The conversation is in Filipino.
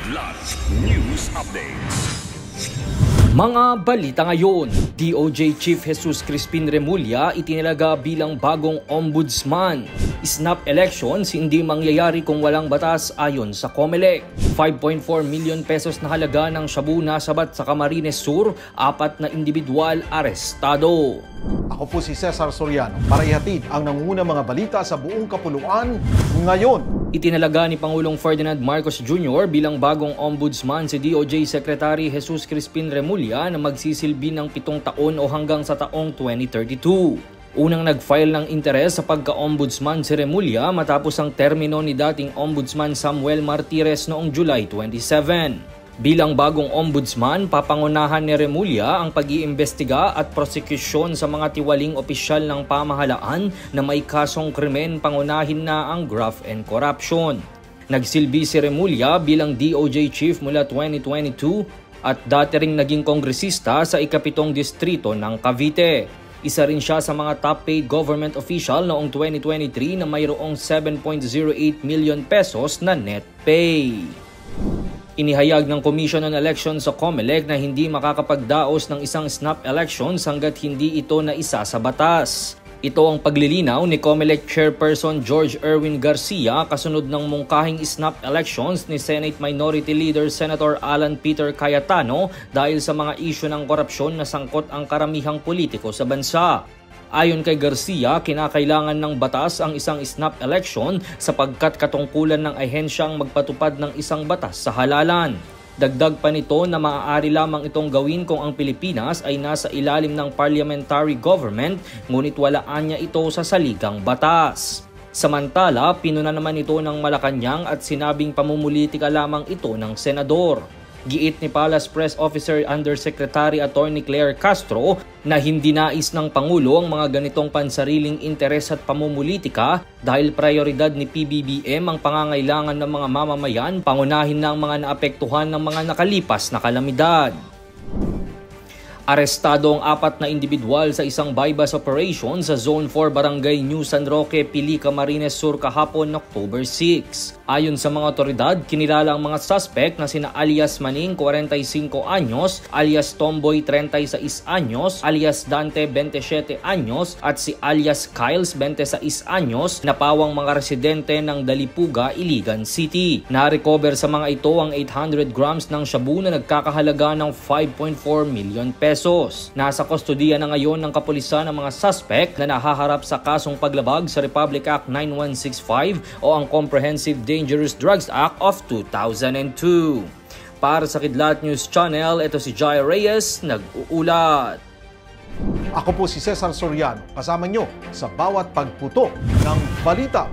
Kidlat News Updates. Mga balita ngayon, DOJ Chief Jesus Crispin Remulla itinalaga bilang bagong ombudsman. Snap elections hindi mangyayari kung walang batas ayon sa COMELEC. 5.4 million pesos na halaga ng shabu nasabat sa Camarines Sur, 4 na individual arestado. Ako po si Cesar Soriano para ihatid ang nangungunang mga balita sa buong kapuluan ngayon. Itinalaga ni Pangulong Ferdinand Marcos Jr. bilang bagong ombudsman si DOJ Secretary Jesus Crispin Remulla na magsisilbi ng 7 taon o hanggang sa taong 2032. Unang nag-file ng interes sa pagka-ombudsman si Remulla matapos ang termino ni dating Ombudsman Samuel Martires noong July 27. Bilang bagong ombudsman, papangunahan ni Remulla ang pag-iimbestiga at prosekusyon sa mga tiwaling opisyal ng pamahalaan na may kasong krimen, pangunahin na ang graft and corruption. Nagsilbi si Remulla bilang DOJ Chief mula 2022 at dati ring naging kongresista sa ika-7 distrito ng Cavite. Isa rin siya sa mga top-paid government official noong 2023 na mayroong 7.08 million pesos na net pay. Inihayag ng Commission on Elections sa COMELEC na hindi makakapagdaos ng isang snap elections hanggat hindi ito naisa sa batas. Ito ang paglilinaw ni COMELEC Chairperson George Erwin Garcia kasunod ng mungkahing snap elections ni Senate Minority Leader Senator Alan Peter Cayetano dahil sa mga isyu ng korupsyon na sangkot ang karamihang politiko sa bansa. Ayon kay Garcia, kinakailangan ng batas ang isang snap election sapagkat katungkulan ng ahensyang magpatupad ng isang batas sa halalan. Dagdag pa nito na maaari lamang itong gawin kung ang Pilipinas ay nasa ilalim ng parliamentary government, ngunit walaan niya ito sa saligang batas. Samantala, pinuna naman ito ng Malacanang at sinabing pamumulitika lamang ito ng senador. Giit ni Palace Press Officer Undersecretary Attorney Claire Castro na hindi nais ng Pangulo ang mga ganitong pansariling interes at pamumulitika dahil prioridad ni PBBM ang pangangailangan ng mga mamamayan, pangunahin ng mga naapektuhan ng mga nakalipas na kalamidad. Arestado ang 4 na individual sa isang bypass operation sa Zone 4 Barangay New San Roque, Pili, Camarines Sur kahapon October 6. Ayon sa mga otoridad, kinilala ang mga suspect na sina alias Maning 45 anyos, alias Tomboy 36 anyos, alias Dante 27 anyos at si alias Kyles 26 anyos na pawang mga residente ng Dalipuga, Iligan City. Na-recover sa mga ito ang 800 grams ng shabu na nagkakahalaga ng 5.4 million pesos. Nasa kustodiya na ngayon ng kapulisan ang mga suspect na nahaharap sa kasong paglabag sa Republic Act 9165 o ang Comprehensive Dangerous Drugs Act of 2002. Para sa Kidlat News Channel, ito si Jai Reyes, nag-uulat. Ako po si Cesar Soriano, kasama nyo sa bawat pagputo ng balita.